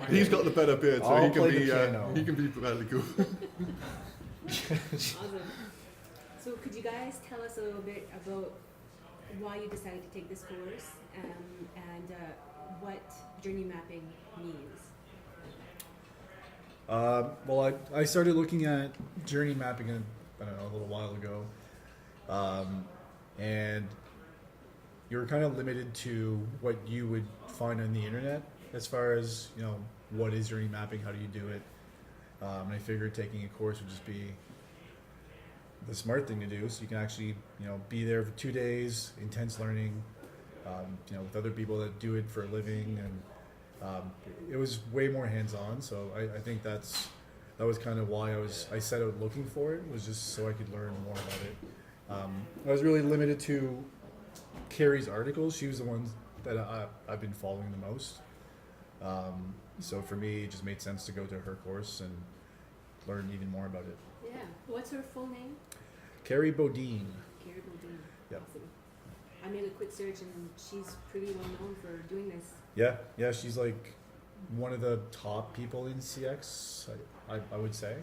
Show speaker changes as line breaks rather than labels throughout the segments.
He's got the better beard, so
I'll
he can
play
be
the piano.
he can be fairly cool.
Awesome. So could you guys tell us a little bit about why you decided to take this course and what journey mapping means?
Well, I started looking at journey mapping, I don't know, a little while ago, and you're kind of limited to what you would find on the internet as far as, you know, what is journey mapping, how do you do it. And I figured taking a course would just be the smart thing to do, so you can actually, you know, be there for 2 days, intense learning, you know, with other people that do it for a living, and it was way more hands-on. So I think that was kind of why I set out looking for it, was just so I could learn more about it. I was really limited to Carrie's articles. She was the one that I've been following the most. So for me, it just made sense to go to her course and learn even more about it.
Yeah. What's her full name?
Carrie Bodine.
Carrie Bodine.
Yep.
Awesome. I made a quick search and she's pretty well known for doing this.
Yeah, she's like one of the top people in CX, I would say.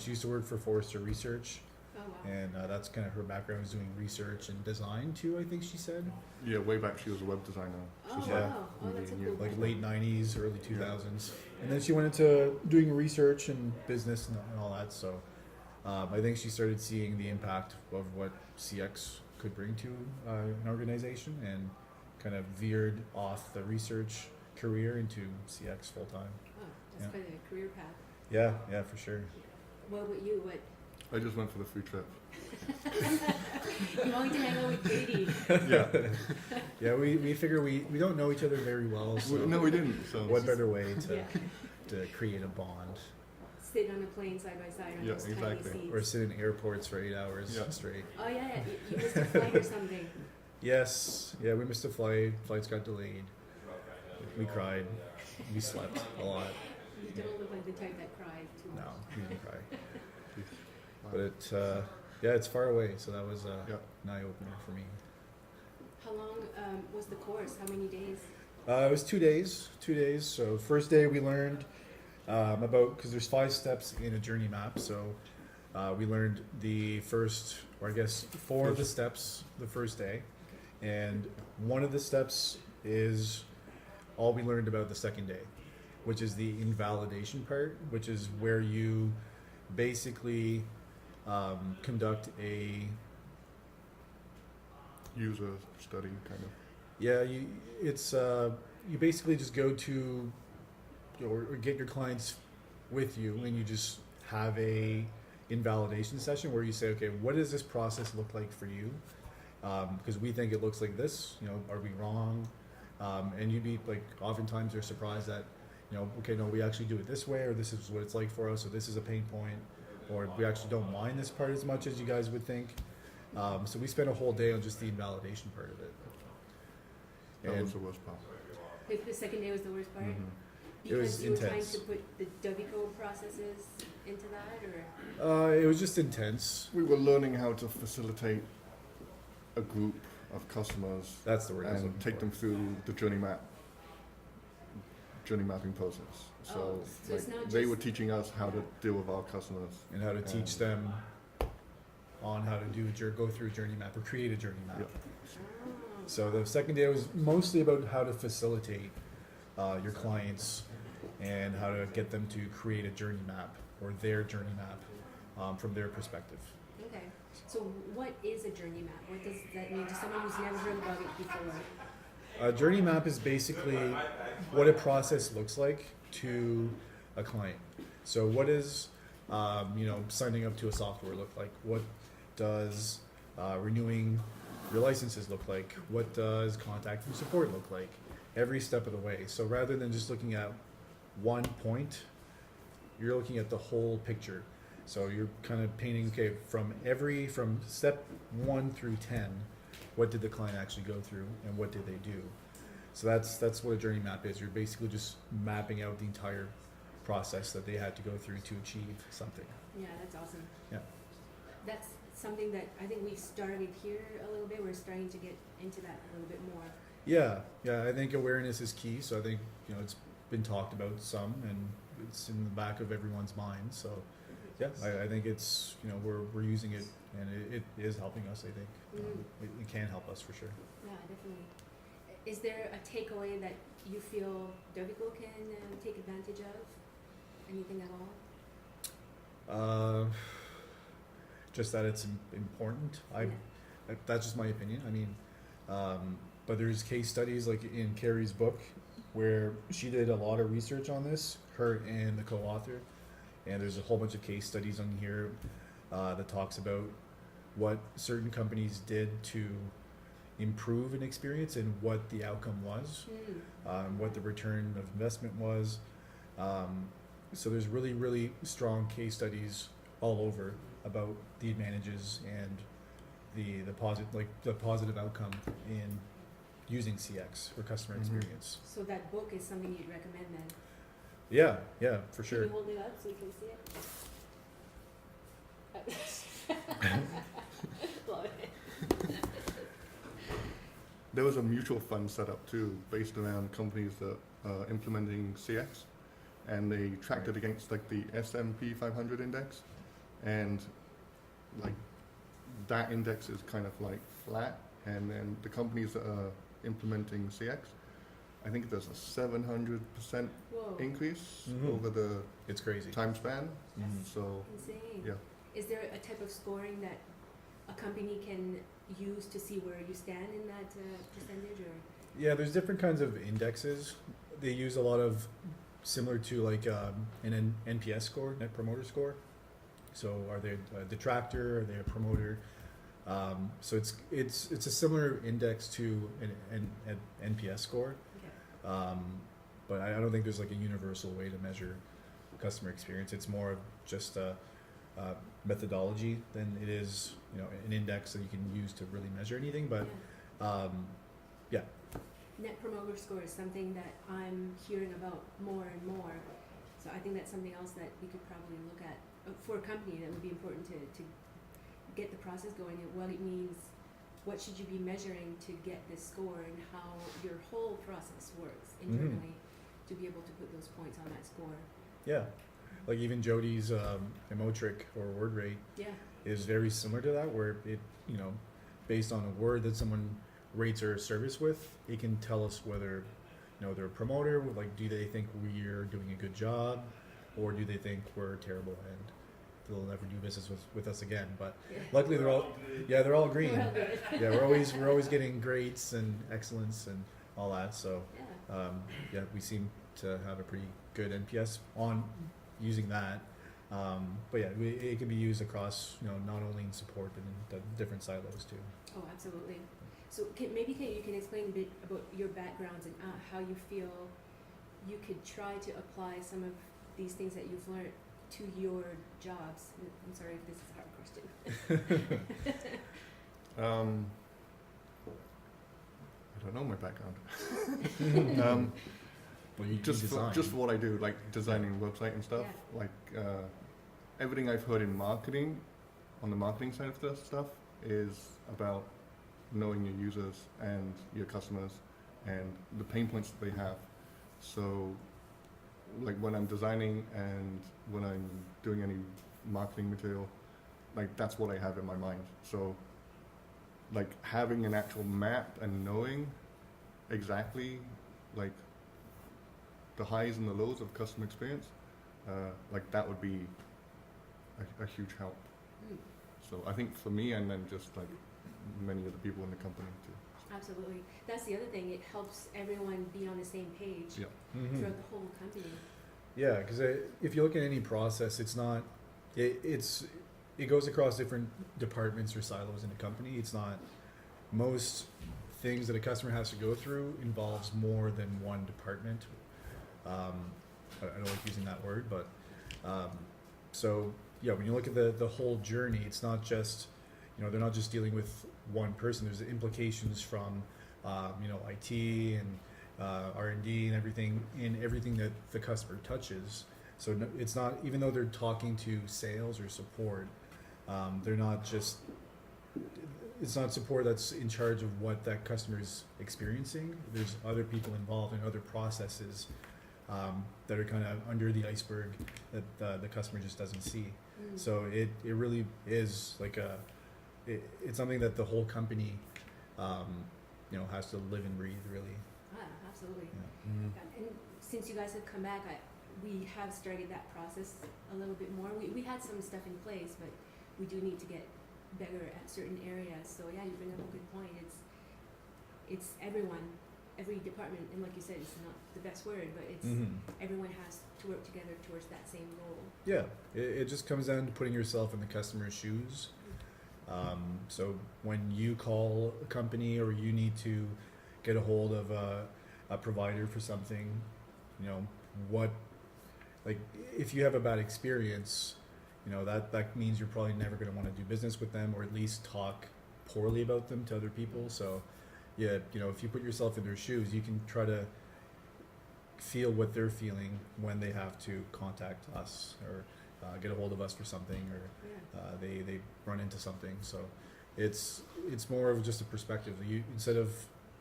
She used to work for Forrester Research.
Oh, wow.
And that's kind of her background, is doing research and design too, I think she said.
Yeah, way back she was a web designer.
Oh,
She's
yeah.
wow. Oh, that's a
Yeah.
cool
Like
background.
late 90s, early 2000s. And then she went into doing research and business and all that. So I think she started seeing the impact of what CX could bring to an organization, and kind of veered off the research career into CX full time.
Oh, that's quite a career path.
Yeah, for sure.
What about you? What?
I just went for the free trip.
You want me to hang out with JD?
Yeah.
Yeah, we figure we don't know each other very well, so
No, we didn't. So
what better way to,
Yeah.
to create a bond?
Sit on a plane side by side on
Yeah,
those
exactly.
tiny seats.
Or sit in airports for 8 hours
Yeah.
straight.
Oh yeah, you missed a flight or something.
Yes, yeah, we missed a flight. Flights got delayed. We cried. We slept a lot.
You don't look like the type that cried too much.
No, we didn't cry. But it's far away, so that was
Yeah.
an eye opener for me.
How long was the course? How many days?
It was 2 days. 2 days. So first day we learned about, because there's 5 steps in a journey map. So we learned the first, or I guess 4 of the steps the first day, and one of the steps is all we learned about the second day, which is the invalidation part, which is where you basically conduct a
user study kind of.
Yeah, you basically just go to or get your clients with you, and you just have a invalidation session where you say, okay, what does this process look like for you? Because we think it looks like this. You know, are we wrong? And you'd be like, oftentimes they're surprised that, you know, okay, no, we actually do it this way, or this is what it's like for us, or this is a pain point, or we actually don't mind this part as much as you guys would think. So we spent a whole day on just the invalidation part of it.
That was the worst part.
The second day was the worst part?
Mhm.
It was
Because you were trying
intense.
to put the Dovico processes into that, or?
It was just intense.
We were learning how to facilitate a group of customers
That's the word I was
and
looking
take
for.
them through the journey mapping process. So,
Oh, so it's
like,
not
they
just-
were teaching us how to deal with our customers.
And how to teach them on how to go through a journey map or create a journey map.
Yeah.
Oh.
So the second day was mostly about how to facilitate your clients and how to get them to create a journey map or their journey map from their perspective.
Okay. So what is a journey map? What does that mean to someone who's never heard about it before?
A journey map is basically what a process looks like to a client. So what is signing up to a software look like? What does renewing your licenses look like? What does contacting support look like? Every step of the way. So rather than just looking at one point, you're looking at the whole picture. So you're kind of painting, okay, from step 1 through 10, what did the client actually go through and what did they do? So that's what a journey map is. You're basically just mapping out the entire process that they had to go through to achieve something.
Yeah, that's awesome.
Yeah.
That's something that I think we've started here a little bit. We're starting to get into that a little bit more.
Yeah, I think awareness is key. So I think it's been talked about some, and it's in the back of everyone's mind. So yeah, I think it's we're using it, and it is helping us. I think it can help us for sure.
Yeah, definitely. Is there a takeaway that you feel Dovico can take advantage of? Anything at all?
Just that it's important. That's just my opinion. I mean, but there's case studies like in Carrie's book where she did a lot of research on this, her and the co-author, and there's a whole bunch of case studies on here that talks about what certain companies did to improve an experience and what the outcome was, what the return of investment was. So there's really, really strong case studies all over about the advantages and the positive outcome in using CX for customer experience.
So that book is something you'd recommend then?
Yeah, for sure.
Can you hold it up so we can see it? Love it.
There was a mutual fund set up too, based around companies that are implementing CX, and they tracked it against like the S&P 500 index, and like that index is kind of like flat, and then the companies that are implementing CX, I think there's a 700%
Whoa.
increase
Mhm.
over the
It's crazy.
time span.
Mhm.
So
Insane.
yeah.
Is there a type of scoring that a company can use to see where you stand in that percentage, or?
Yeah, there's different kinds of indexes. They use a lot of similar to like an NPS score, Net Promoter Score. So are they a detractor? Are they a promoter? So it's a similar index to an NPS score,
Okay.
but I don't think there's like a universal way to measure customer experience. It's more of just a methodology than it is an index that you can use to really measure anything. But
Yeah. Net Promoter Score is something that I'm hearing about more and more. So I think that's something else that we could probably look at for a company. That would be important to get the process going, and what it means, what should you be measuring to get this score, and how your whole process works internally to be able to put those points on that score.
yeah, like even Jody's emotric or word rate
Yeah.
is very similar to that, where it based on a word that someone rates our service with, it can tell us whether they're a promoter, like do they think we're doing a good job, or do they think we're terrible and they'll never do business with us again. But luckily they're all green.
We're all good.
Yeah, we're always getting greats and excellence and all that. So
Yeah.
we seem to have a pretty good NPS on using that. But yeah, it can be used across not only in support but in the different silos too.
Oh, absolutely. So you can explain a bit about your backgrounds and how you feel you could try to apply some of these things that you've learned to your jobs. I'm sorry if this is a hard question.
I don't know my background.
Well, you
just
design.
for what I do, like designing website and stuff.
Yeah.
Like everything I've heard in marketing, on the marketing side of the stuff, is about knowing your users and your customers and the pain points that they have. So, like when I'm designing and when I'm doing any marketing material, like that's what I have in my mind. So, like having an actual map and knowing exactly like the highs and the lows of customer experience, like that would be a huge help.
Mm,
So I think for me, and then just like many of the people in the company too.
absolutely. That's the other thing. It helps everyone be on the same page
Yeah.
throughout the whole company.
Yeah, because if you look at any process, it's not. It goes across different departments or silos in a company. It's not. Most things that a customer has to go through involves more than one department. I don't like using that word, but so yeah, when you look at the whole journey, it's not just they're not just dealing with one person. There's implications from IT and R&D and everything that the customer touches. So it's not, even though they're talking to sales or support, they're not just it's not support that's in charge of what that customer is experiencing. There's other people involved in other processes that are kind of under the iceberg that the customer just doesn't see. So it really is like it's something that the whole company has to live and breathe, really.
Absolutely.
Yeah.
And since you guys have come back, we have started that process a little bit more. We had some stuff in place, but we do need to get better at certain areas. So yeah, you bring up a good point. It's everyone, every department, and like you said, it's not the best word, but it's everyone has to work together towards that same goal.
Yeah, it just comes down to putting yourself in the customer's shoes. So when you call a company or you need to get a hold of a provider for something, if you have a bad experience, that means you're probably never going to want to do business with them, or at least talk poorly about them to other people. So yeah, if you put yourself in their shoes, you can try to feel what they're feeling when they have to contact us or get a hold of us for something, or they run into something. So it's more of just a perspective. You, instead of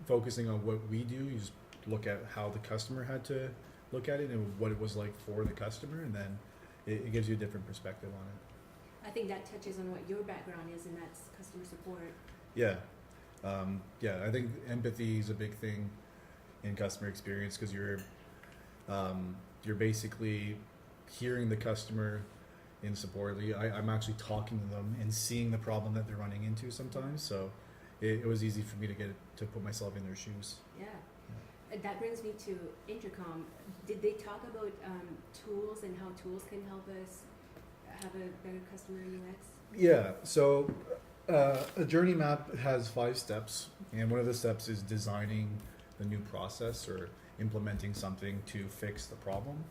focusing on what we do, you just look at how the customer had to look at it and what it was like for the customer, and then it gives you a different perspective on it.
I think that touches on what your background is, and that's customer support.
Yeah. I think empathy is a big thing in customer experience, because you're basically hearing the customer in support. I'm actually talking to them and seeing the problem that they're running into sometimes. So it was easy for me to put myself in their shoes.
Yeah. That brings me to Intercom. Did they talk about tools and how tools can help us have a better customer UX?
Yeah, so a journey map has 5 steps, and one of the steps is designing the new process or implementing something to fix the problem.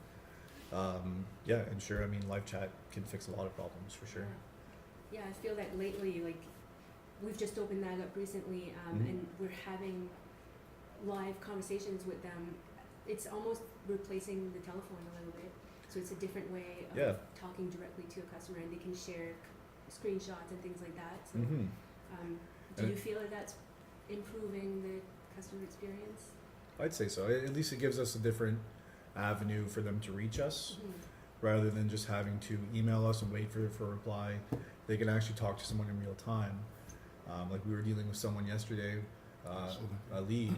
And sure, live chat can fix a lot of problems for sure.
Yeah, I feel that lately, we've just opened that up recently, and we're having live conversations with them. It's almost replacing the telephone a little bit. So it's a different way of talking directly to a customer, and they can share screenshots and things like that. So do you feel that that's improving the customer experience?
I'd say so. At least it gives us a different avenue for them to reach us, rather than just having to email us and wait for a reply. They can actually talk to someone in real time. Like we were dealing with someone yesterday, a lead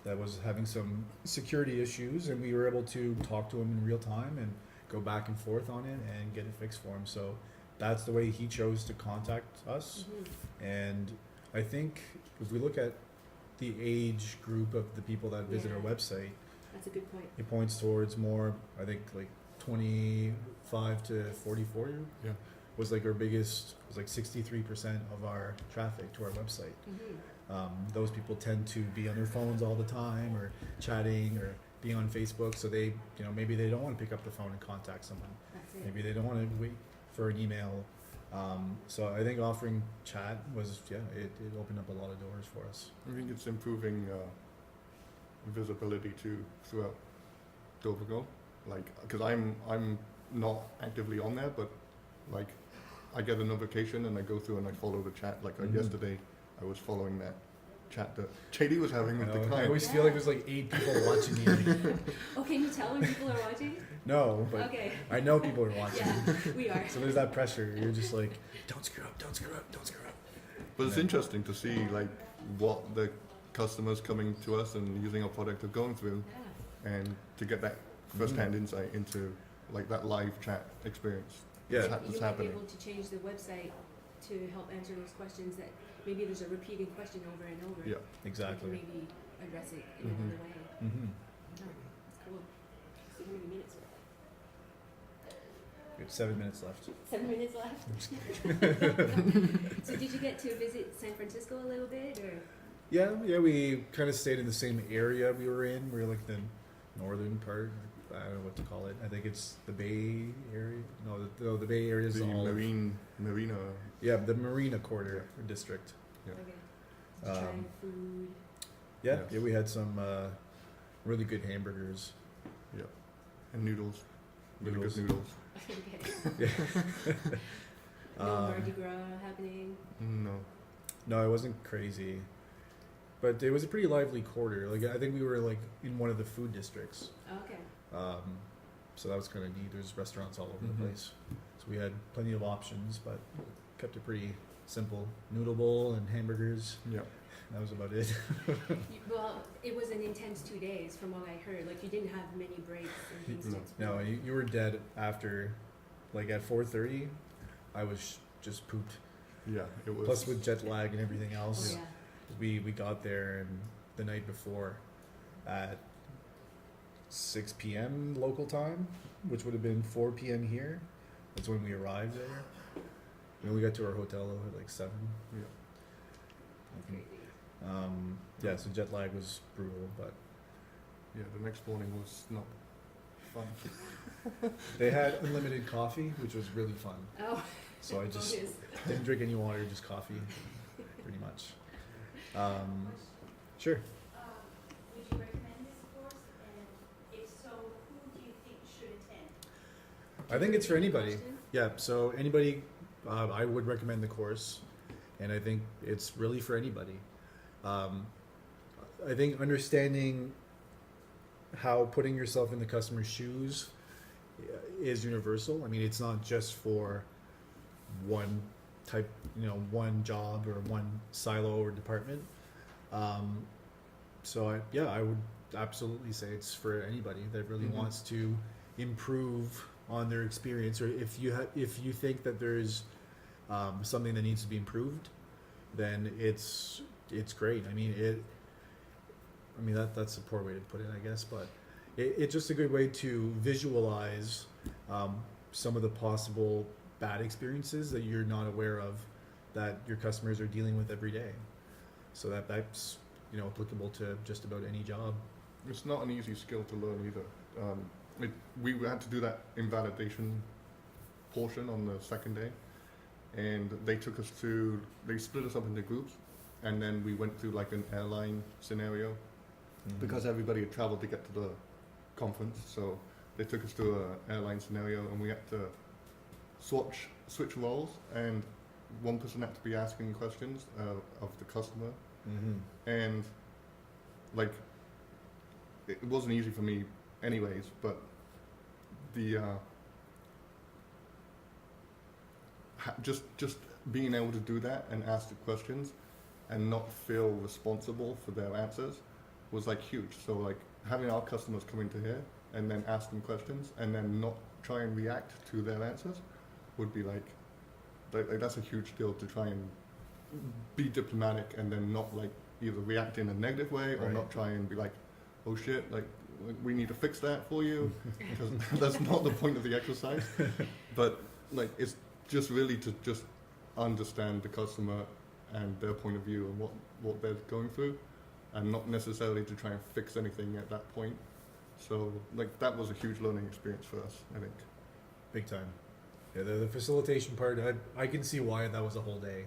that was having some security issues, and we were able to talk to him in real time and go back and forth on it and get it fixed for him. So that's the way he chose to contact us. And I think if we look at the age group of the people that visit our website,
that's a good point.
It points towards more, I think, 25 to 44 was our biggest, was 63% of our traffic to our website. Those people tend to be on their phones all the time, or chatting, or being on Facebook. So they, maybe they don't want to pick up the phone and contact someone. Maybe they don't want to wait for an email. So I think offering chat was, it opened up a lot of doors for us.
I think it's improving visibility too throughout Dovico. Because I'm not actively on there, but I get a notification and I go through and I follow the chat. Yesterday, I was following that chat that JD was having with the client.
I always feel like there's 8 people watching me.
Oh, can you tell when people are watching?
No, but
okay.
I know people are watching.
Yeah, we are.
So there's that pressure. You're just don't screw up, don't screw up, don't screw up.
But it's interesting to see what the customers coming to us and using our product are going through, and to get that first-hand insight into that live chat experience.
You
That's
might
happening.
be able to change the website to help answer those questions that maybe there's a repeating question over and over.
Yeah,
exactly.
You can maybe address it in another way. Oh, that's cool. So how many minutes left?
We have 7 minutes left.
7 minutes left? So did you get to visit San Francisco a little bit, or?
Yeah, we kind of stayed in the same area we were in. We were the northern part. I don't know what to call it. I think it's the Bay Area. No, the Bay Area is
the
all
Marina.
Yeah, the Marina Corridor district.
Yeah.
Okay. Did you try food?
Yeah,
Yes.
yeah, we had some really good hamburgers.
Yeah, and noodles. Really
Noodles.
good noodles.
Okay. No Mardi Gras happening?
No.
No, it wasn't crazy, but it was a pretty lively quarter. Like I think we were like in one of the food districts.
Okay.
So that was kind of neat. There's restaurants all over
Mhm.
the place, so we had plenty of options, but kept it pretty simple. Noodle bowl and hamburgers.
Yeah.
That was about it.
Well, it was an intense 2 days from what I heard. Like you didn't have many breaks and things to
No, you were dead after, like at 4:30. I was just pooped.
Yeah, it was.
Plus with jet lag and everything
Oh,
else,
yeah.
we got there and the night before at 6 p.m. local time, which would have been 4 p.m. here. That's when we arrived there. And we got to our hotel at like 7.
Yeah.
That's crazy.
Yeah, so jet lag was brutal, but
Yeah, the next morning was not fun.
they had unlimited coffee, which was really fun.
Oh.
So I just
bonus.
didn't drink any water, just coffee, pretty much. Sure.
Would you recommend this course? And if so, who do you think should attend?
I think it's for anybody.
Question?
Yeah, so anybody, I would recommend the course, and I think it's really for anybody. I think understanding how putting yourself in the customer's shoes is universal. I mean, it's not just for one type, one job or one silo or department. So I would absolutely say it's for anybody that really
Mhm.
wants to improve on their experience, or if you think that there's something that needs to be improved, then it's great. I mean that's a poor way to put it, I guess, but it's just a good way to visualize some of the possible bad experiences that you're not aware of that your customers are dealing with every day. So that's applicable to just about any job.
It's not an easy skill to learn either. We had to do that invalidation portion on the second day, and they split us up into groups, and then we went through like an airline scenario because everybody had traveled to get to the conference. So they took us to an airline scenario, and we had to switch roles, and one person had to be asking questions of the customer, and like it wasn't easy for me anyways, but the just being able to do that and ask the questions and not feel responsible for their answers was like huge. So like having our customers come into here and then ask them questions and then not try and react to their answers would be like that's a huge deal, to try and be diplomatic and then not like either react in a negative way or
Right.
not try and be like, oh shit, like we need to fix that for you, because that's not the point of the exercise. But like it's just really to just understand the customer and their point of view and what they're going through, and not necessarily to try and fix anything at that point. So like that was a huge learning experience for us, I think.
Big time. Yeah, the facilitation part, I can see why that was a whole day.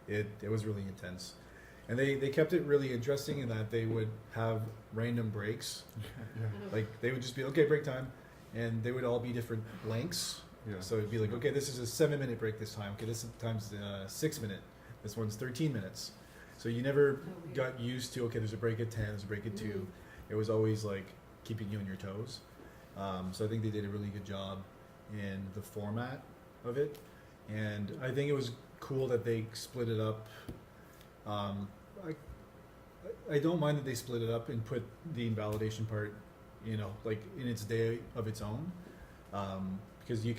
It was really intense. And they kept it really interesting in that they would have random breaks.
Yeah.
Like they would just be, okay, break time. And they would all be different lengths.
Yeah.
So it'd be like, okay, this is a 7-minute break this time. Okay, this time's 6 minute. This one's 13 minutes. So you never
weird.
got used to, okay, there's a break at 10, there's a break at 2.
Mhm.
It was always like keeping you on your toes. So I think they did a really good job in the format of it. And I think it was cool that they split it up. I don't mind that they split it up and put the invalidation part, like in its day of its own. Because you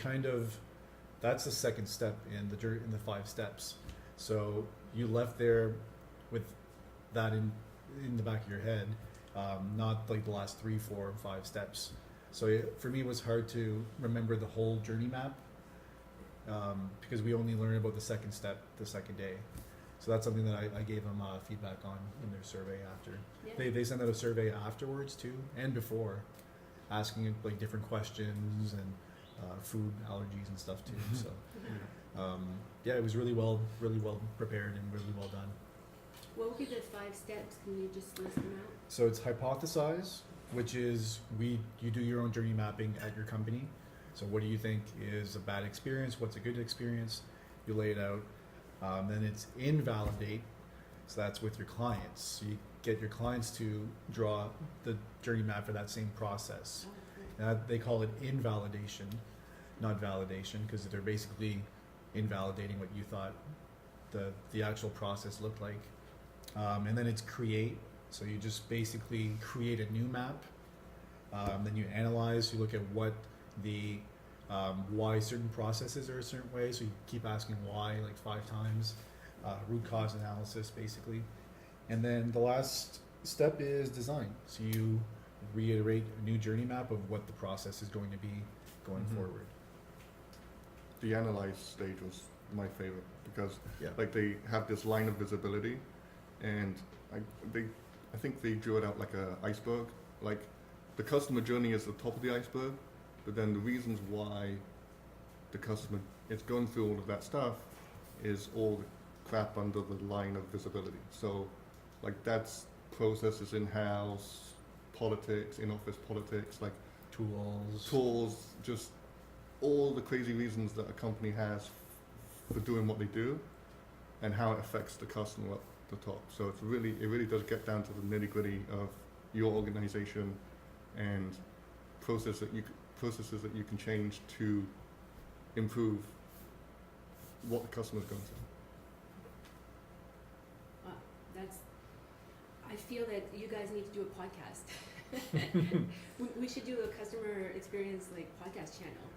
that's the second step in the 5 steps. So you left there with that in the back of your head, not like the last 3, 4, 5 steps. So for me, it was hard to remember the whole journey map, because we only learned about the second step the second day. So that's something that I gave them feedback on in their survey after.
Yeah.
They sent out a survey afterwards too, and before, asking like different questions and food allergies and stuff too. So it was really well prepared and really well done.
What would be the 5 steps? Can you just list them out?
So it's hypothesize, which is you do your own journey mapping at your company. So what do you think is a bad experience? What's a good experience? You lay it out. Then it's invalidate, so that's with your clients. So you get your clients to draw the journey map for that same process. They call it invalidation, not validation, because they're basically invalidating what you thought the actual process looked like. And then it's create, so you just basically create a new map. Then you analyze, you look at what the why certain processes are a certain way, so you keep asking why like 5 times, root cause analysis basically. And then the last step is design, so you reiterate a new journey map of what the process is going to be going forward.
The analyze stage was my favorite because
Yeah.
like they have this line of visibility, and I think they drew it out like a iceberg. Like the customer journey is the top of the iceberg, but then the reasons why the customer is going through all of that stuff is all the crap under the line of visibility. So like that's processes in-house, politics, in-office politics, like tools, just all the crazy reasons that a company has for doing what they do and how it affects the customer at the top. So it really does get down to the nitty-gritty of your organization and processes that you can change to improve what the customer's going through.
I feel that you guys need to do a podcast. we should do a customer experience like podcast channel.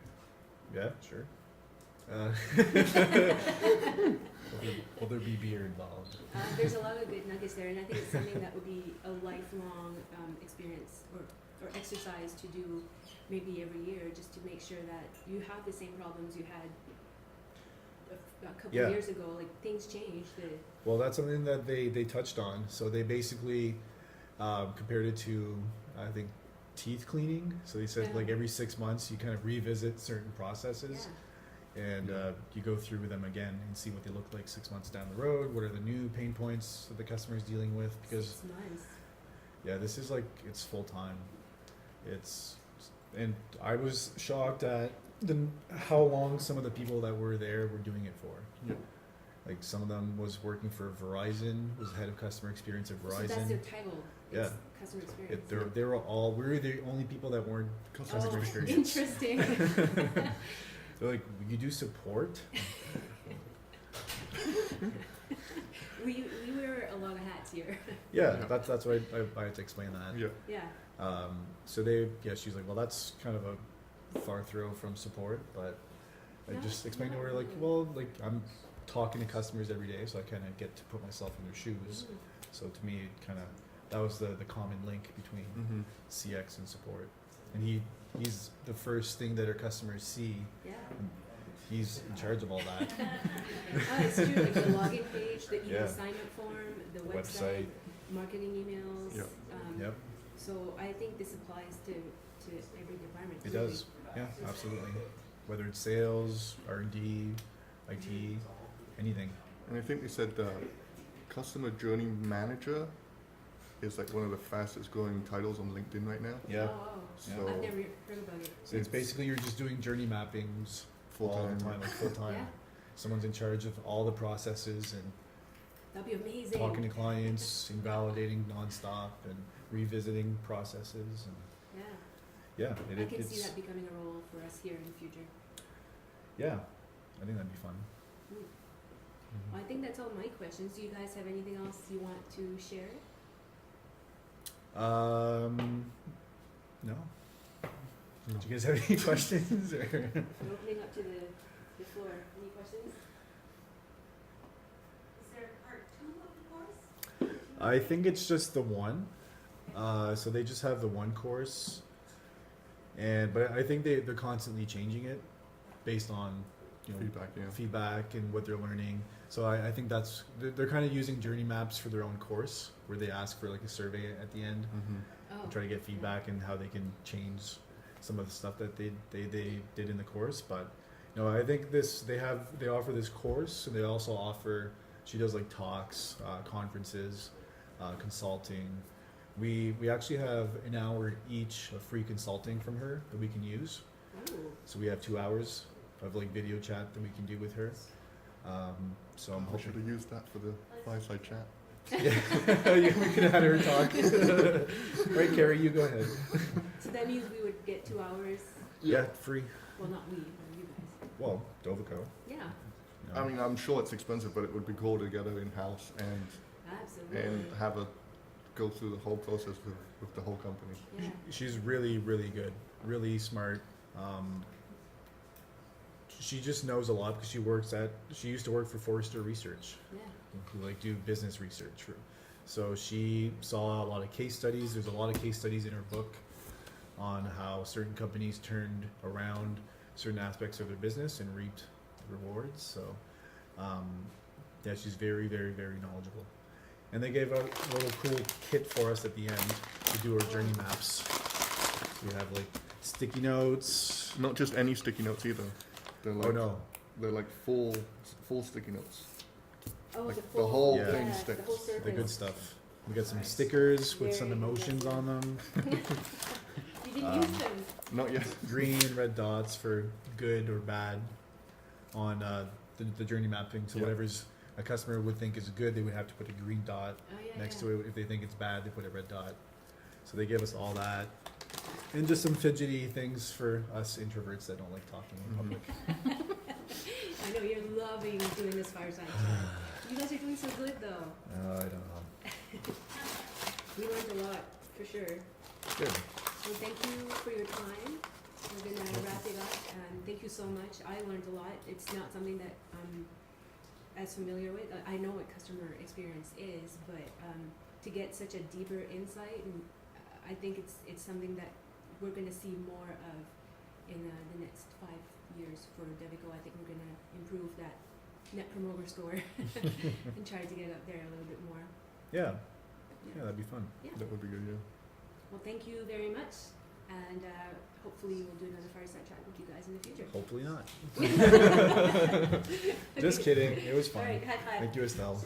Yeah, sure. Will there be beer involved?
There's a lot of good nuggets there, and I think it's something that would be a lifelong experience or exercise to do maybe every year, just to make sure that you have the same problems you had a couple of years ago. Like things change.
Well, that's something that they touched on. So they basically compared it to, I think, teeth cleaning. So they said like every 6 months you kind of revisit certain processes. And you go through them again and see what they look like 6 months down the road. What are the new pain points that the customer is dealing with? Because
6 months.
Yeah, this is like, it's full time. And I was shocked at how long some of the people that were there were doing it for.
Yeah.
Like some of them was working for Verizon, was head of customer experience at Verizon.
So that's their title.
Yeah.
It's customer experience.
They were all, we were the only people that weren't customer experience.
Interesting.
They're like, you do support?
we wear a lot of hats here.
Yeah, that's why I had to explain that.
Yeah.
Yeah.
So she's like, well, that's kind of a far throw from support, but I just explained to her like, well, like I'm talking to customers every day, so I kind of get to put myself in their shoes.
Mm-hmm.
So to me, that was the common link between CX and support. And he's the first thing that our customers see.
Yeah.
He's in charge of all that.
It's true. Like the login page, the e-assignment form, the website, marketing emails.
Yep.
Yep.
So I think this applies to every department.
It does. Yeah, absolutely. Whether it's sales, R&D, IT, anything.
And I think they said customer journey manager is like one of the fastest growing titles on LinkedIn right now.
Yeah.
Oh, wow.
So
I've never heard about it.
So it's basically you're just doing journey mappings all the time, like full time.
Yeah.
Someone's in charge of all the processes and
That'd be amazing.
talking to clients, invalidating nonstop, and revisiting processes. And
Yeah.
yeah,
I can
it's
see that becoming a role for us here in the future.
yeah. I think that'd be fun.
Well, I think that's all my questions. Do you guys have anything else you want to share?
No. Do you guys have any questions? Or?
We're opening up to the floor. Any questions?
Is there a part 2 of the course?
I think it's just the one. So they just have the one course, but I think they're constantly changing it based on feedback and what they're learning. So I think they're kind of using journey maps for their own course, where they ask for like a survey at the end, and try to get feedback and how they can change some of the stuff that they did in the course. But I think they offer this course, and they also offer, she does like talks, conferences, consulting. We actually have an hour each of free consulting from her that we can use.
Oh.
So we have 2 hours of like video chat that we can do with her. So I'm
I should
hoping.
have used that for the Fireside Chat.
Yeah, we could have had her talk. Right, Carrie, you go ahead.
So that means we would get 2 hours.
Yeah, free.
Well, not we, but you guys.
Well, Dovico.
Yeah,
You know.
I mean, I'm sure it's expensive, but it would be cool to get her in-house and
absolutely.
have her go through the whole process with the whole company.
Yeah.
She's really, really good, really smart. She just knows a lot because she used to work for Forrester Research,
Yeah.
who like do business research. So she saw a lot of case studies. There's a lot of case studies in her book on how certain companies turned around certain aspects of their business and reaped rewards. So yeah, she's very, very, very knowledgeable. And they gave a little cool kit for us at the end to do our journey maps. We have like sticky notes.
Not just any sticky notes either. They're like,
Oh no,
They're like full sticky notes.
Oh,
Like
the
the
full,
whole
yeah,
thing
the
sticks.
whole
the
surface.
good stuff. We got some stickers with some
Very
emotions on them.
You didn't use them.
Not yet.
Green and red dots for good or bad on the journey mapping. So
Yeah.
whatever's a customer would think is good, they would have to put a green dot
Oh, yeah,
next
yeah.
to it. If they think it's bad, they put a red dot. So they give us all that. And just some fidgety things for us introverts that don't like talking in public.
I know you're loving doing this fireside chat. You guys are doing so good though.
I don't know.
We learned a lot for sure.
Good.
So thank you for your time. We're gonna wrap it up, and thank you so much. I learned a lot. It's not something that I'm as familiar with. I know what customer experience is, but to get such a deeper insight, and I think it's something that we're gonna see more of in the next 5 years for Dovico. I think we're gonna improve that net promoter score and try to get up there a little bit more.
Yeah. Yeah, that'd be fun.
That would be good, yeah.
Well, thank you very much, and hopefully we'll do another fireside chat with you guys in the future.
Hopefully not. Just kidding. It was
All
fun.
right, high five.
Thank you, Estelle.